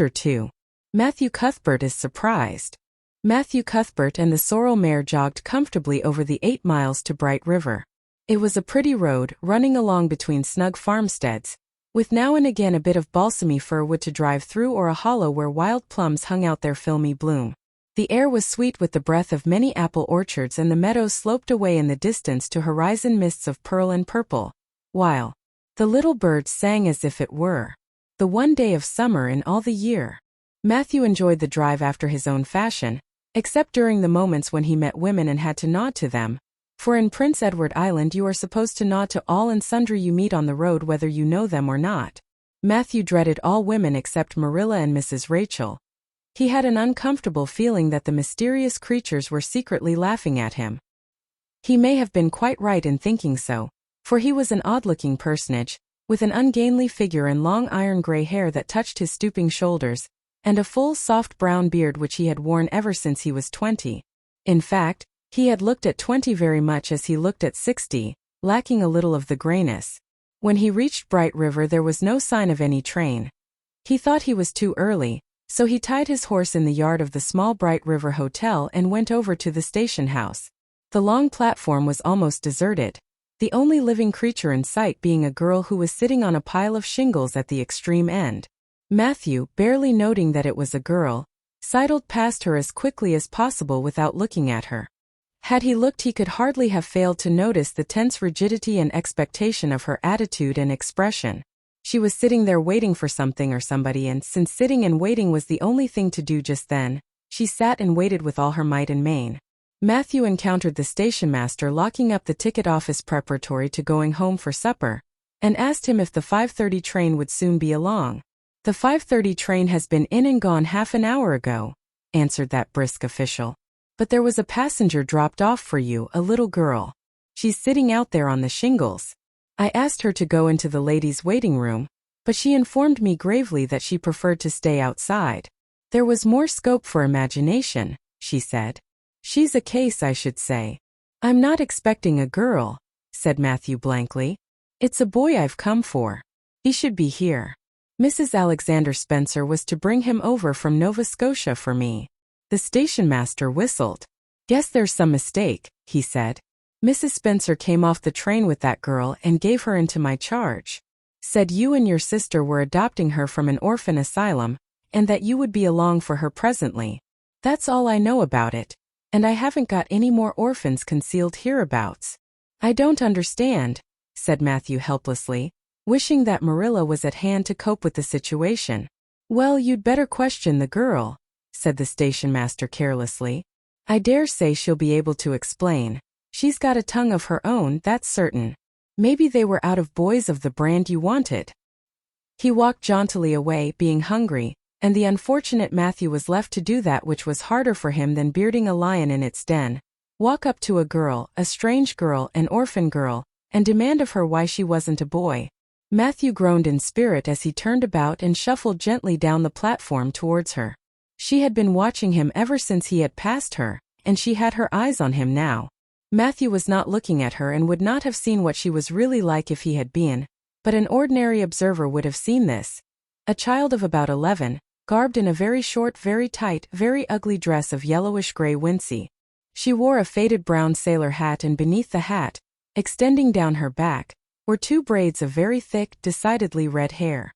Chapter 2. Matthew Cuthbert is surprised. Matthew Cuthbert and the sorrel mare jogged comfortably over the 8 miles to Bright River. It was a pretty road, running along between snug farmsteads, with now and again a bit of balsamy fir wood to drive through or a hollow where wild plums hung out their filmy bloom. The air was sweet with the breath of many apple orchards, and the meadows sloped away in the distance to horizon mists of pearl and purple, while the little birds sang as if it were the one day of summer in all the year. Matthew enjoyed the drive after his own fashion, except during the moments when he met women and had to nod to them, for in Prince Edward Island you are supposed to nod to all and sundry you meet on the road whether you know them or not. Matthew dreaded all women except Marilla and Mrs. Rachel. He had an uncomfortable feeling that the mysterious creatures were secretly laughing at him. He may have been quite right in thinking so, for he was an odd-looking personage, with an ungainly figure and long iron-gray hair that touched his stooping shoulders, and a full soft brown beard which he had worn ever since he was 20. In fact, he had looked at 20 very much as he looked at 60, lacking a little of the grayness. When he reached Bright River there was no sign of any train. He thought he was too early, so he tied his horse in the yard of the small Bright River Hotel and went over to the station house. The long platform was almost deserted, the only living creature in sight being a girl who was sitting on a pile of shingles at the extreme end. Matthew, barely noting that it was a girl, sidled past her as quickly as possible without looking at her. Had he looked he could hardly have failed to notice the tense rigidity and expectation of her attitude and expression. She was sitting there waiting for something or somebody, and since sitting and waiting was the only thing to do just then, she sat and waited with all her might and main. Matthew encountered the station master locking up the ticket office preparatory to going home for supper, and asked him if the 5:30 train would soon be along. "The 5:30 train has been in and gone half an hour ago," answered that brisk official. "But there was a passenger dropped off for you, a little girl. She's sitting out there on the shingles. I asked her to go into the ladies' waiting room, but she informed me gravely that she preferred to stay outside. There was more scope for imagination, she said. She's a case, I should say." "I'm not expecting a girl," said Matthew blankly. "It's a boy I've come for. He should be here. Mrs. Alexander Spencer was to bring him over from Nova Scotia for me." The station master whistled. "Guess there's some mistake," he said. "Mrs. Spencer came off the train with that girl and gave her into my charge. Said you and your sister were adopting her from an orphan asylum, and that you would be along for her presently. That's all I know about it, and I haven't got any more orphans concealed hereabouts." "I don't understand," said Matthew helplessly, wishing that Marilla was at hand to cope with the situation. "Well, you'd better question the girl," said the station master carelessly. "I dare say she'll be able to explain. She's got a tongue of her own, that's certain. Maybe they were out of boys of the brand you wanted." He walked jauntily away, being hungry, and the unfortunate Matthew was left to do that which was harder for him than bearding a lion in its den: walk up to a girl, a strange girl, an orphan girl, and demand of her why she wasn't a boy. Matthew groaned in spirit as he turned about and shuffled gently down the platform towards her. She had been watching him ever since he had passed her, and she had her eyes on him now. Matthew was not looking at her and would not have seen what she was really like if he had been, but an ordinary observer would have seen this. A child of about 11, garbed in a very short, very tight, very ugly dress of yellowish-gray wincey. She wore a faded brown sailor hat, and beneath the hat, extending down her back, were 2 braids of very thick, decidedly red hair.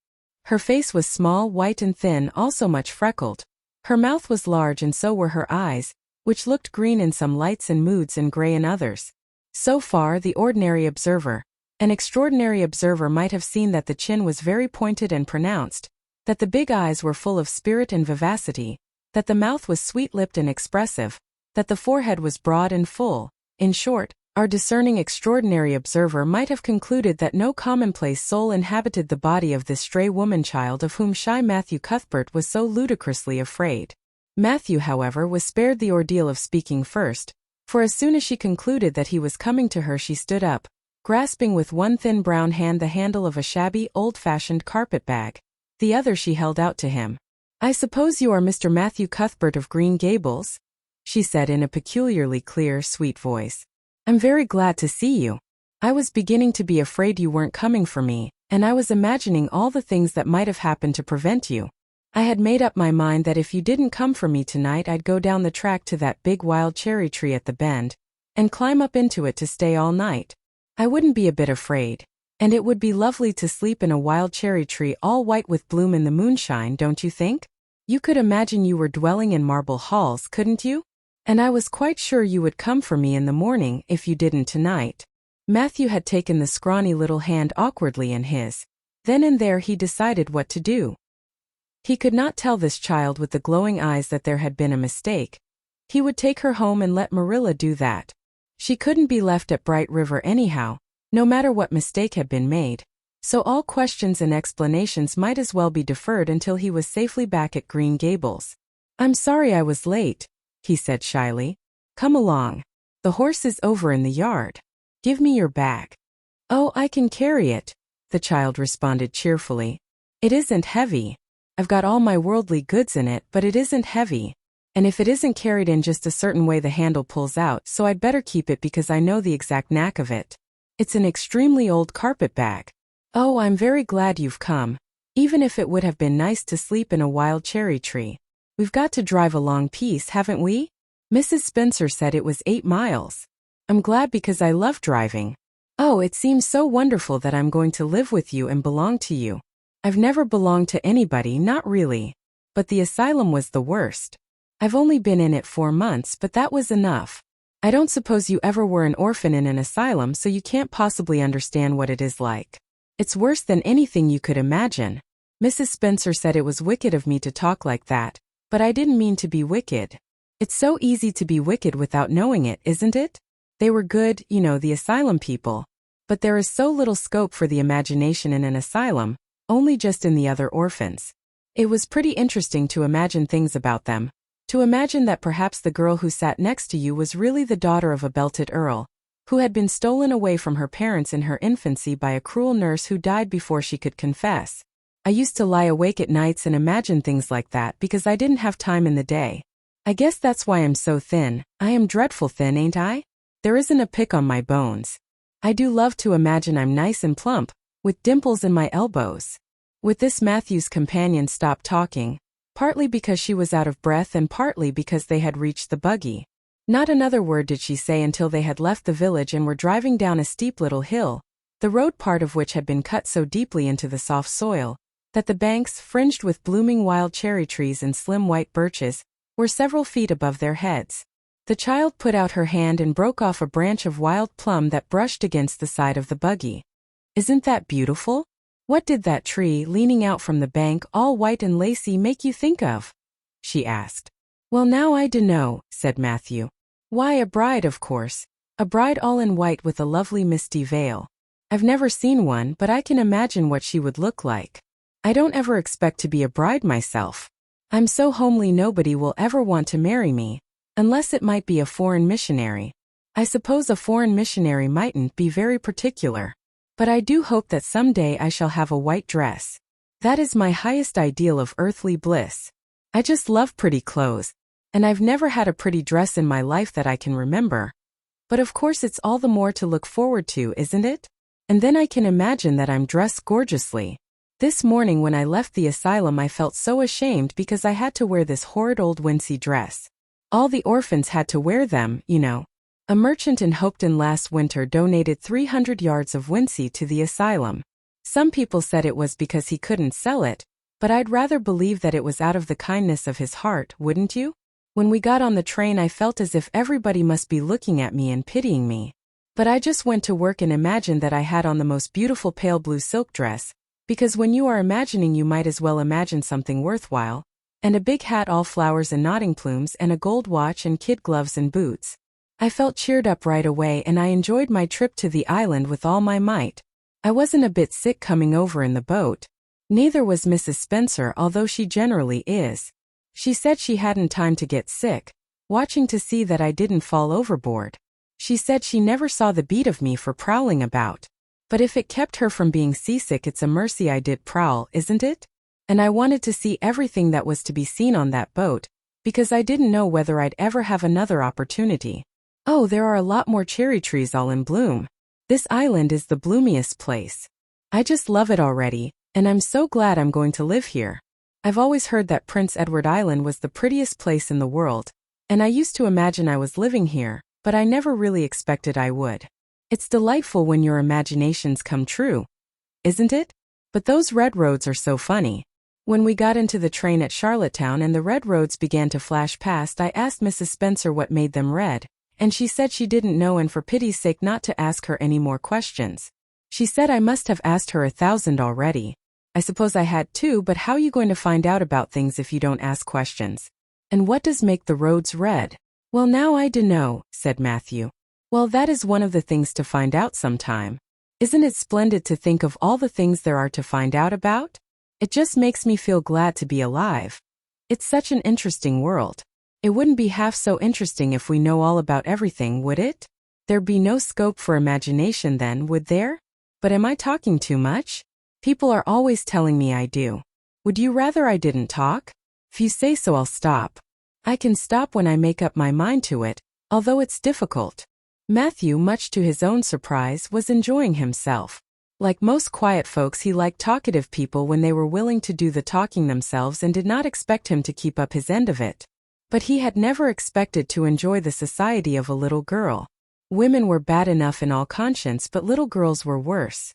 Her face was small, white and thin, also much freckled. Her mouth was large, and so were her eyes, which looked green in some lights and moods and gray in others. So far, the ordinary observer. An extraordinary observer might have seen that the chin was very pointed and pronounced, that the big eyes were full of spirit and vivacity, that the mouth was sweet-lipped and expressive, that the forehead was broad and full. In short, our discerning extraordinary observer might have concluded that no commonplace soul inhabited the body of this stray woman-child of whom shy Matthew Cuthbert was so ludicrously afraid. Matthew, however, was spared the ordeal of speaking first, for as soon as she concluded that he was coming to her she stood up, grasping with one thin brown hand the handle of a shabby, old-fashioned carpet-bag. The other she held out to him. "I suppose you are Mr. Matthew Cuthbert of Green Gables?" she said in a peculiarly clear, sweet voice. "I'm very glad to see you. I was beginning to be afraid you weren't coming for me, and I was imagining all the things that might have happened to prevent you. I had made up my mind that if you didn't come for me tonight, I'd go down the track to that big wild cherry tree at the bend and climb up into it to stay all night. I wouldn't be a bit afraid. And it would be lovely to sleep in a wild cherry tree all white with bloom in the moonshine, don't you think? You could imagine you were dwelling in marble halls, couldn't you? And I was quite sure you would come for me in the morning if you didn't tonight. Matthew had taken the scrawny little hand awkwardly in his. Then and there he decided what to do. He could not tell this child with the glowing eyes that there had been a mistake. He would take her home and let Marilla do that. She couldn't be left at Bright River anyhow, no matter what mistake had been made, so all questions and explanations might as well be deferred until he was safely back at Green Gables. "I'm sorry I was late," he said shyly. "Come along. The horse is over in the yard. Give me your bag." "Oh, I can carry it," the child responded cheerfully. "It isn't heavy. I've got all my worldly goods in it, but it isn't heavy. And if it isn't carried in just a certain way, the handle pulls out, so I'd better keep it because I know the exact knack of it. It's an extremely old carpet bag. Oh, I'm very glad you've come, even if it would have been nice to sleep in a wild cherry tree. We've got to drive a long piece, haven't we? Mrs. Spencer said it was 8 miles. I'm glad because I love driving. Oh, it seems so wonderful that I'm going to live with you and belong to you. I've never belonged to anybody, not really. But the asylum was the worst. I've only been in it 4 months, but that was enough. I don't suppose you ever were an orphan in an asylum, so you can't possibly understand what it is like. It's worse than anything you could imagine. Mrs. Spencer said it was wicked of me to talk like that, but I didn't mean to be wicked. It's so easy to be wicked without knowing it, isn't it? They were good, you know, the asylum people. But there is so little scope for the imagination in an asylum, only just in the other orphans. It was pretty interesting to imagine things about them. To imagine that perhaps the girl who sat next to you was really the daughter of a belted earl, who had been stolen away from her parents in her infancy by a cruel nurse who died before she could confess. I used to lie awake at nights and imagine things like that because I didn't have time in the day. I guess that's why I'm so thin. I am dreadful thin, ain't I? There isn't a pick on my bones. I do love to imagine I'm nice and plump, with dimples in my elbows. With this, Matthew's companion stopped talking, partly because she was out of breath and partly because they had reached the buggy. Not another word did she say until they had left the village and were driving down a steep little hill, the road part of which had been cut so deeply into the soft soil that the banks, fringed with blooming wild cherry trees and slim white birches, were several feet above their heads. The child put out her hand and broke off a branch of wild plum that brushed against the side of the buggy. "Isn't that beautiful? What did that tree, leaning out from the bank, all white and lacy, make you think of?" she asked. "Well, now I dunno," said Matthew. "Why, a bride, of course. A bride all in white with a lovely misty veil. I've never seen one, but I can imagine what she would look like. I don't ever expect to be a bride myself. I'm so homely nobody will ever want to marry me, unless it might be a foreign missionary. I suppose a foreign missionary mightn't be very particular. But I do hope that someday I shall have a white dress. That is my highest ideal of earthly bliss. I just love pretty clothes, and I've never had a pretty dress in my life that I can remember. But of course it's all the more to look forward to, isn't it? And then I can imagine that I'm dressed gorgeously. This morning when I left the asylum I felt so ashamed because I had to wear this horrid old wincey dress. All the orphans had to wear them, you know. A merchant in Hopeton last winter donated 300 yards of wincey to the asylum. Some people said it was because he couldn't sell it, but I'd rather believe that it was out of the kindness of his heart, wouldn't you? When we got on the train I felt as if everybody must be looking at me and pitying me. But I just went to work and imagined that I had on the most beautiful pale blue silk dress, because when you are imagining you might as well imagine something worthwhile, and a big hat all flowers and nodding plumes and a gold watch and kid gloves and boots. I felt cheered up right away and I enjoyed my trip to the island with all my might. I wasn't a bit sick coming over in the boat. Neither was Mrs. Spencer, although she generally is. She said she hadn't time to get sick, watching to see that I didn't fall overboard. She said she never saw the beat of me for prowling about. But if it kept her from being seasick, it's a mercy I did prowl, isn't it? And I wanted to see everything that was to be seen on that boat, because I didn't know whether I'd ever have another opportunity. Oh, there are a lot more cherry trees all in bloom. This island is the bloomiest place. I just love it already, and I'm so glad I'm going to live here. I've always heard that Prince Edward Island was the prettiest place in the world, and I used to imagine I was living here, but I never really expected I would. It's delightful when your imaginations come true, isn't it? But those red roads are so funny. When we got into the train at Charlottetown and the red roads began to flash past, I asked Mrs. Spencer what made them red, and she said she didn't know and for pity's sake not to ask her any more questions. She said I must have asked her 1,000 already. I suppose I had too, but how are you going to find out about things if you don't ask questions? And what does make the roads red? Well, now I dunno, said Matthew. Well, that is one of the things to find out sometime. Isn't it splendid to think of all the things there are to find out about? It just makes me feel glad to be alive. It's such an interesting world. It wouldn't be half so interesting if we know all about everything, would it? There'd be no scope for imagination then, would there? But am I talking too much? People are always telling me I do. Would you rather I didn't talk? If you say so, I'll stop. I can stop when I make up my mind to it, although it's difficult. Matthew, much to his own surprise, was enjoying himself. Like most quiet folks, he liked talkative people when they were willing to do the talking themselves and did not expect him to keep up his end of it. But he had never expected to enjoy the society of a little girl. Women were bad enough in all conscience, but little girls were worse.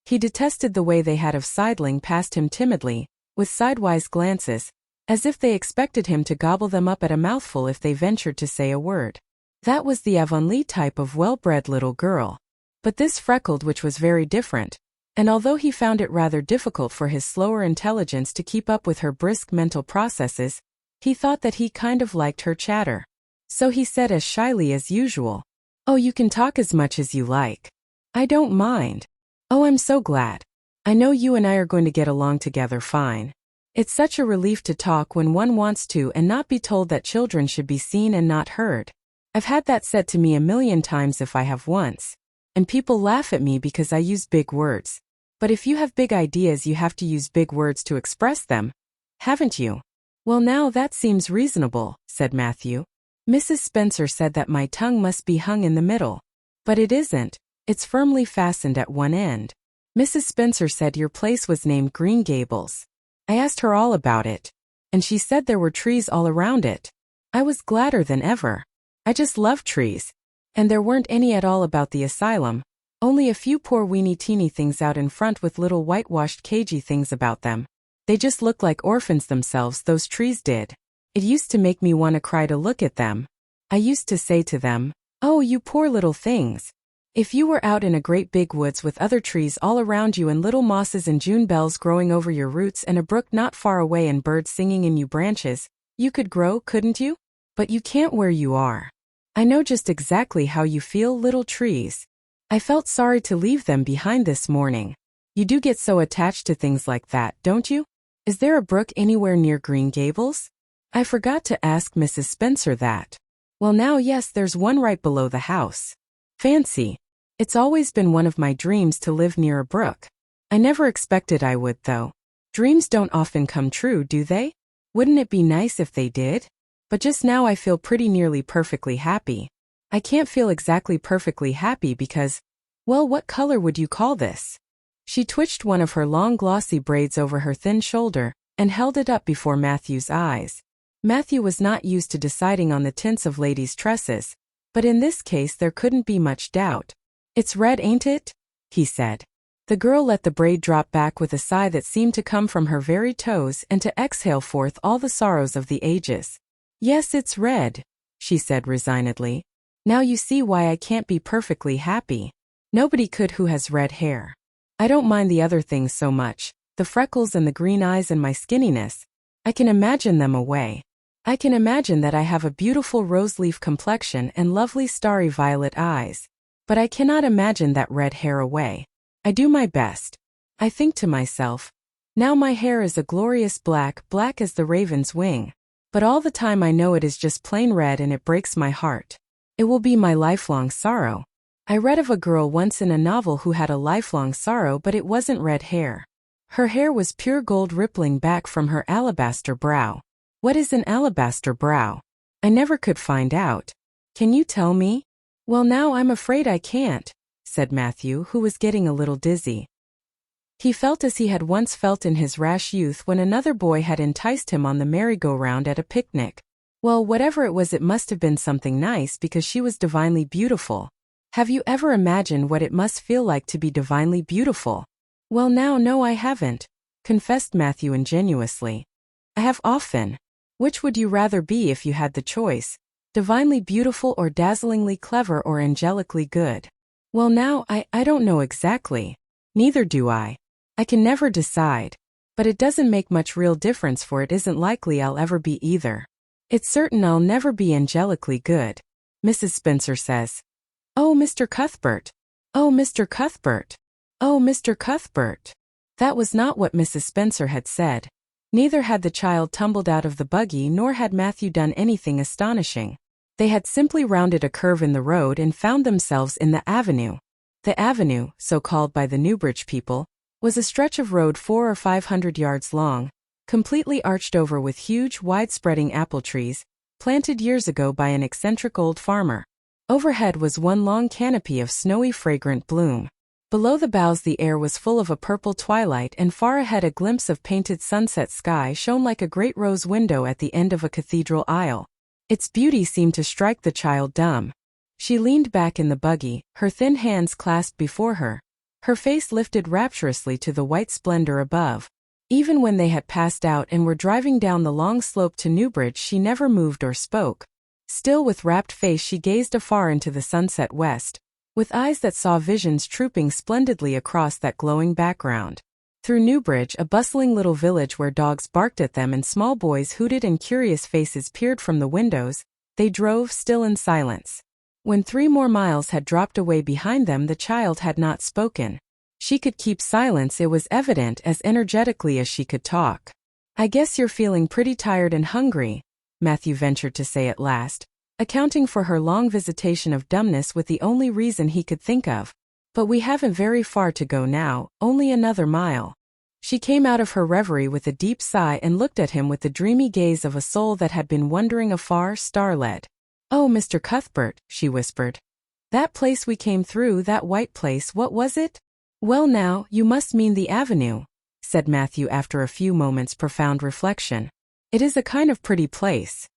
He detested the way they had of sidling past him timidly, with sidewise glances, as if they expected him to gobble them up at a mouthful if they ventured to say a word. That was the Avonlea type of well-bred little girl. But this freckled, which was very different, and although he found it rather difficult for his slower intelligence to keep up with her brisk mental processes, he thought that he kind of liked her chatter. So he said as shyly as usual, "Oh, you can talk as much as you like. I don't mind. Oh, I'm so glad. I know you and I are going to get along together fine. It's such a relief to talk when one wants to and not be told that children should be seen and not heard. I've had that said to me 1,000,000 times if I have once. And people laugh at me because I use big words. But if you have big ideas, you have to use big words to express them, haven't you?" "Well, now that seems reasonable," said Matthew. "Mrs. Spencer said that my tongue must be hung in the middle. But it isn't. It's firmly fastened at one end. Mrs. Spencer said your place was named Green Gables. I asked her all about it, and she said there were trees all around it. I was gladder than ever. I just love trees. And there weren't any at all about the asylum, only a few poor weeny-teeny things out in front with little whitewashed cagey things about them. They just looked like orphans themselves, those trees did. It used to make me want to cry to look at them. I used to say to them, 'Oh, you poor little things. If you were out in a great big woods with other trees all around you and little mosses and June bells growing over your roots and a brook not far away and birds singing in your branches, you could grow, couldn't you? But you can't where you are. I know just exactly how you feel, little trees. I felt sorry to leave them behind this morning. You do get so attached to things like that, don't you? Is there a brook anywhere near Green Gables? I forgot to ask Mrs. Spencer that. Well, now yes, there's one right below the house. Fancy. It's always been one of my dreams to live near a brook. I never expected I would, though. Dreams don't often come true, do they? Wouldn't it be nice if they did? But just now I feel pretty nearly perfectly happy. I can't feel exactly perfectly happy because, well, what color would you call this?" She twitched one of her long glossy braids over her thin shoulder and held it up before Matthew's eyes. Matthew was not used to deciding on the tints of ladies' tresses, but in this case there couldn't be much doubt. "It's red, ain't it?" he said. The girl let the braid drop back with a sigh that seemed to come from her very toes and to exhale forth all the sorrows of the ages. "Yes, it's red," she said resignedly. "Now you see why I can't be perfectly happy. Nobody could who has red hair. I don't mind the other things so much, the freckles and the green eyes and my skinniness. I can imagine them away. I can imagine that I have a beautiful rose-leaf complexion and lovely starry violet eyes. But I cannot imagine that red hair away. I do my best. I think to myself, now my hair is a glorious black, black as the raven's wing. But all the time I know it is just plain red and it breaks my heart. It will be my lifelong sorrow. I read of a girl once in a novel who had a lifelong sorrow, but it wasn't red hair. Her hair was pure gold rippling back from her alabaster brow. What is an alabaster brow? I never could find out. Can you tell me?" "Well, now I'm afraid I can't," said Matthew, who was getting a little dizzy. He felt as he had once felt in his rash youth when another boy had enticed him on the merry-go-round at a picnic. Well, whatever it was, it must have been something nice because she was divinely beautiful. Have you ever imagined what it must feel like to be divinely beautiful? Well, now, no, I haven't, confessed Matthew ingenuously. I have often. Which would you rather be if you had the choice? Divinely beautiful or dazzlingly clever or angelically good? Well, now, I don't know exactly. Neither do I. I can never decide. But it doesn't make much real difference, for it isn't likely I'll ever be either. It's certain I'll never be angelically good, Mrs. Spencer says. Oh, Mr. Cuthbert. Oh, Mr. Cuthbert. Oh, Mr. Cuthbert. That was not what Mrs. Spencer had said. Neither had the child tumbled out of the buggy, nor had Matthew done anything astonishing. They had simply rounded a curve in the road and found themselves in the avenue. The avenue, so called by the Newbridge people, was a stretch of road 400 or 500 yards long, completely arched over with huge, wide-spreading apple trees, planted years ago by an eccentric old farmer. Overhead was one long canopy of snowy, fragrant bloom. Below the boughs the air was full of a purple twilight, and far ahead a glimpse of painted sunset sky shone like a great rose window at the end of a cathedral aisle. Its beauty seemed to strike the child dumb. She leaned back in the buggy, her thin hands clasped before her, her face lifted rapturously to the white splendor above. Even when they had passed out and were driving down the long slope to Newbridge, she never moved or spoke. Still with rapt face she gazed afar into the sunset west, with eyes that saw visions trooping splendidly across that glowing background. Through Newbridge, a bustling little village where dogs barked at them and small boys hooted and curious faces peered from the windows, they drove still in silence. When 3 more miles had dropped away behind them, the child had not spoken. She could keep silence, it was evident, as energetically as she could talk. I guess you're feeling pretty tired and hungry, Matthew ventured to say at last, accounting for her long visitation of dumbness with the only reason he could think of. But we haven't very far to go now, only another mile. She came out of her reverie with a deep sigh and looked at him with the dreamy gaze of a soul that had been wandering afar, star-led. Oh, Mr. Cuthbert, she whispered. That place we came through, that white place, what was it? Well now, you must mean the avenue, said Matthew after a few moments' profound reflection. It is a kind of pretty place.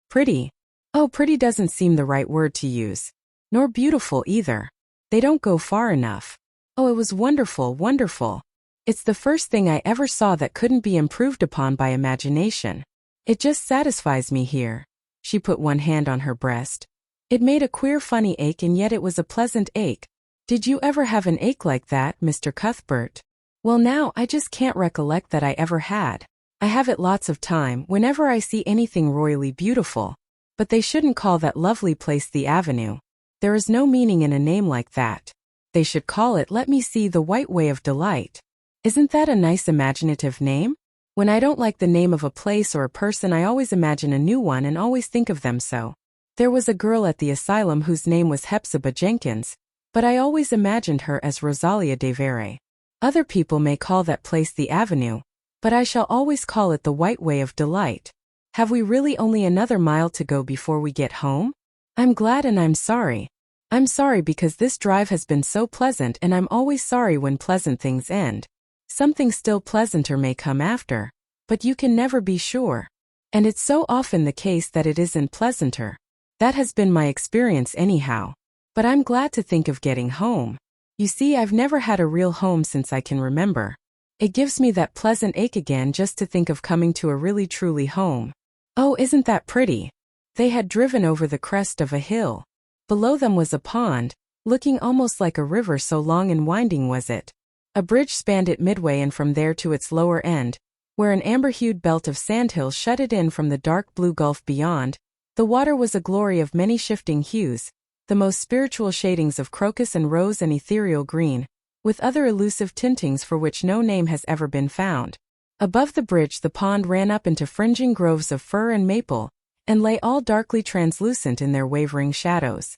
Pretty? Oh, pretty doesn't seem the right word to use. Nor beautiful either. They don't go far enough. Oh, it was wonderful, wonderful. It's the first thing I ever saw that couldn't be improved upon by imagination. It just satisfies me here. She put one hand on her breast. It made a queer funny ache, and yet it was a pleasant ache. Did you ever have an ache like that, Mr. Cuthbert? Well now, I just can't recollect that I ever had. I have it lots of time, whenever I see anything royally beautiful. But they shouldn't call that lovely place the avenue. There is no meaning in a name like that. They should call it, let me see, the White Way of Delight. Isn't that a nice imaginative name? When I don't like the name of a place or a person, I always imagine a new one and always think of them so. There was a girl at the asylum whose name was Hepzibah Jenkins, but I always imagined her as Rosalia de Vere. Other people may call that place the avenue, but I shall always call it the White Way of Delight. Have we really only another mile to go before we get home? I'm glad and I'm sorry. I'm sorry because this drive has been so pleasant, and I'm always sorry when pleasant things end. Something still pleasanter may come after, but you can never be sure. And it's so often the case that it isn't pleasanter. That has been my experience anyhow. But I'm glad to think of getting home. You see, I've never had a real home since I can remember. It gives me that pleasant ache again just to think of coming to a really truly home. Oh, isn't that pretty? They had driven over the crest of a hill. Below them was a pond, looking almost like a river, so long and winding was it. A bridge spanned it midway, and from there to its lower end, where an amber-hued belt of sandhills shut it in from the dark blue gulf beyond, the water was a glory of many shifting hues, the most spiritual shadings of crocus and rose and ethereal green, with other elusive tintings for which no name has ever been found. Above the bridge the pond ran up into fringing groves of fir and maple, and lay all darkly translucent in their wavering shadows.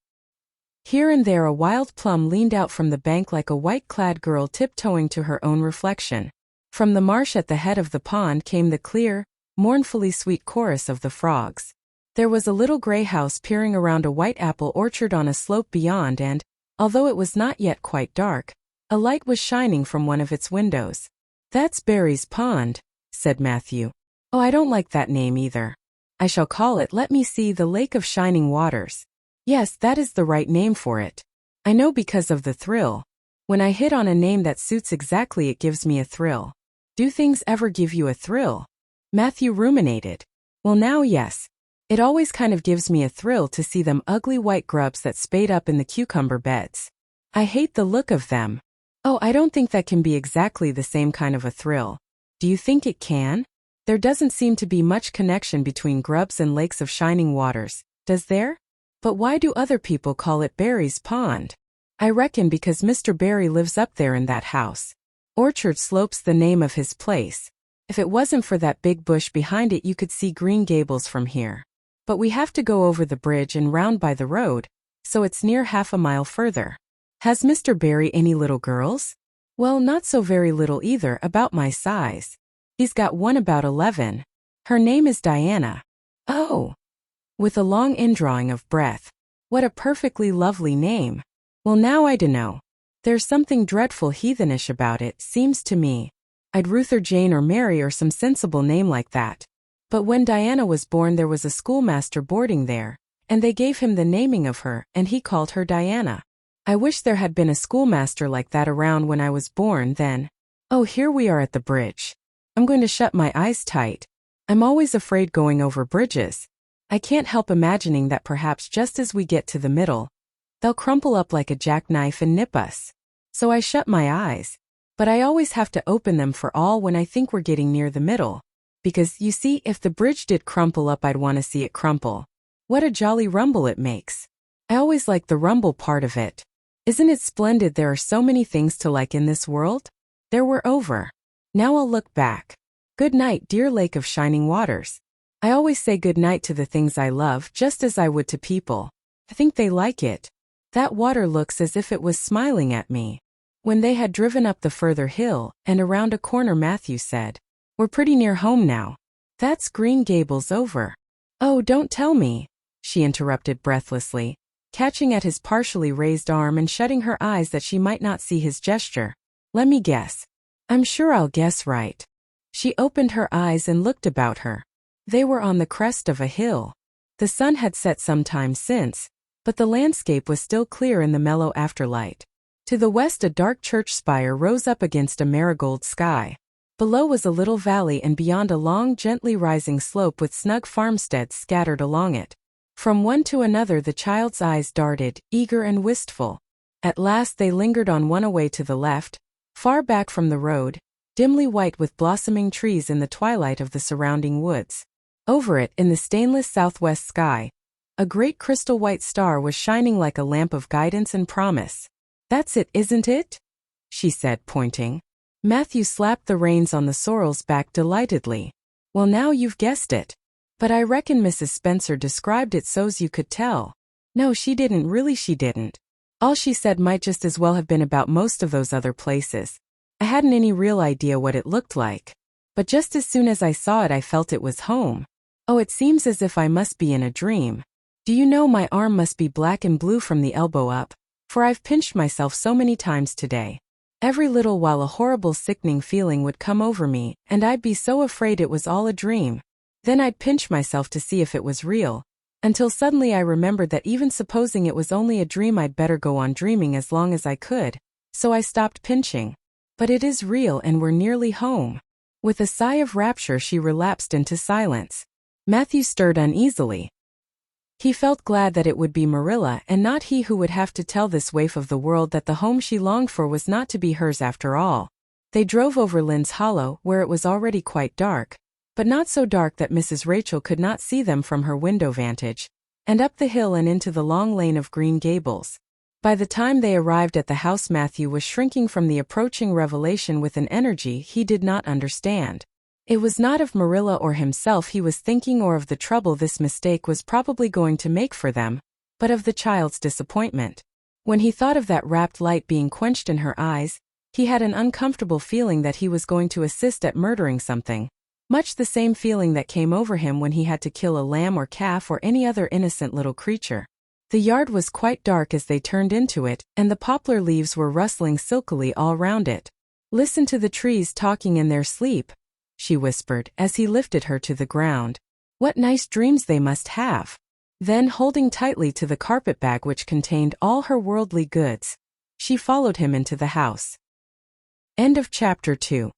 Here and there a wild plum leaned out from the bank like a white-clad girl tiptoeing to her own reflection. From the marsh at the head of the pond came the clear, mournfully sweet chorus of the frogs. There was a little gray house peering around a white apple orchard on a slope beyond, and, although it was not yet quite dark, a light was shining from one of its windows. That's Barry's Pond, said Matthew. Oh, I don't like that name either. I shall call it, let me see, the Lake of Shining Waters. Yes, that is the right name for it. I know, because of the thrill. When I hit on a name that suits exactly, it gives me a thrill. Do things ever give you a thrill? Matthew ruminated. Well, now, yes. It always kind of gives me a thrill to see them ugly white grubs that spade up in the cucumber beds. I hate the look of them. Oh, I don't think that can be exactly the same kind of a thrill. Do you think it can? There doesn't seem to be much connection between grubs and lakes of shining waters, does there? But why do other people call it Barry's Pond? I reckon because Mr. Barry lives up there in that house. Orchard Slope's the name of his place. If it wasn't for that big bush behind it, you could see Green Gables from here. But we have to go over the bridge and round by the road, so it's near half a mile further. Has Mr. Barry any little girls? Well, not so very little either, about my size. He's got one about 11. Her name is Diana. Oh! With a long indrawing of breath. What a perfectly lovely name. Well, now I dunno. There's something dreadful heathenish about it, seems to me. I'd ruther Jane or Mary or some sensible name like that. But when Diana was born, there was a schoolmaster boarding there, and they gave him the naming of her, and he called her Diana. I wish there had been a schoolmaster like that around when I was born then. Oh, here we are at the bridge. I'm going to shut my eyes tight. I'm always afraid going over bridges. I can't help imagining that perhaps just as we get to the middle, they'll crumple up like a jackknife and nip us. So I shut my eyes. But I always have to open them for all when I think we're getting near the middle. Because, you see, if the bridge did crumple up, I'd want to see it crumple. What a jolly rumble it makes. I always like the rumble part of it. Isn't it splendid there are so many things to like in this world? There we're over. Now I'll look back. Good night, dear Lake of Shining Waters. I always say good night to the things I love, just as I would to people. I think they like it. That water looks as if it was smiling at me. When they had driven up the further hill and around a corner, Matthew said, We're pretty near home now. That's Green Gables over. Oh, don't tell me, she interrupted breathlessly, catching at his partially raised arm and shutting her eyes that she might not see his gesture. Let me guess. I'm sure I'll guess right. She opened her eyes and looked about her. They were on the crest of a hill. The sun had set some time since, but the landscape was still clear in the mellow afterlight. To the west, a dark church spire rose up against a marigold sky. Below was a little valley, and beyond a long, gently rising slope with snug farmsteads scattered along it. From one to another the child's eyes darted, eager and wistful. At last they lingered on one away to the left, far back from the road, dimly white with blossoming trees in the twilight of the surrounding woods. Over it, in the stainless southwest sky, a great crystal-white star was shining like a lamp of guidance and promise. That's it, isn't it? She said, pointing. Matthew slapped the reins on the sorrel's back delightedly. Well, now you've guessed it. But I reckon Mrs. Spencer described it so's you could tell. No, she didn't, really she didn't. All she said might just as well have been about most of those other places. I hadn't any real idea what it looked like. But just as soon as I saw it, I felt it was home. Oh, it seems as if I must be in a dream. Do you know, my arm must be black and blue from the elbow up, for I've pinched myself so many times today. Every little while a horrible sickening feeling would come over me, and I'd be so afraid it was all a dream. Then I'd pinch myself to see if it was real, until suddenly I remembered that even supposing it was only a dream, I'd better go on dreaming as long as I could, so I stopped pinching. But it is real, and we're nearly home. With a sigh of rapture she relapsed into silence. Matthew stirred uneasily. He felt glad that it would be Marilla and not he who would have to tell this waif of the world that the home she longed for was not to be hers after all. They drove over Lynn's Hollow, where it was already quite dark, but not so dark that Mrs. Rachel could not see them from her window vantage, and up the hill and into the long lane of Green Gables. By the time they arrived at the house, Matthew was shrinking from the approaching revelation with an energy he did not understand. It was not of Marilla or himself he was thinking, or of the trouble this mistake was probably going to make for them, but of the child's disappointment. When he thought of that rapt light being quenched in her eyes, he had an uncomfortable feeling that he was going to assist at murdering something, much the same feeling that came over him when he had to kill a lamb or calf or any other innocent little creature. The yard was quite dark as they turned into it, and the poplar leaves were rustling silkily all round it. Listen to the trees talking in their sleep, she whispered as he lifted her to the ground. What nice dreams they must have. Then, holding tightly to the carpetbag which contained all her worldly goods, she followed him into the house. End of chapter 2.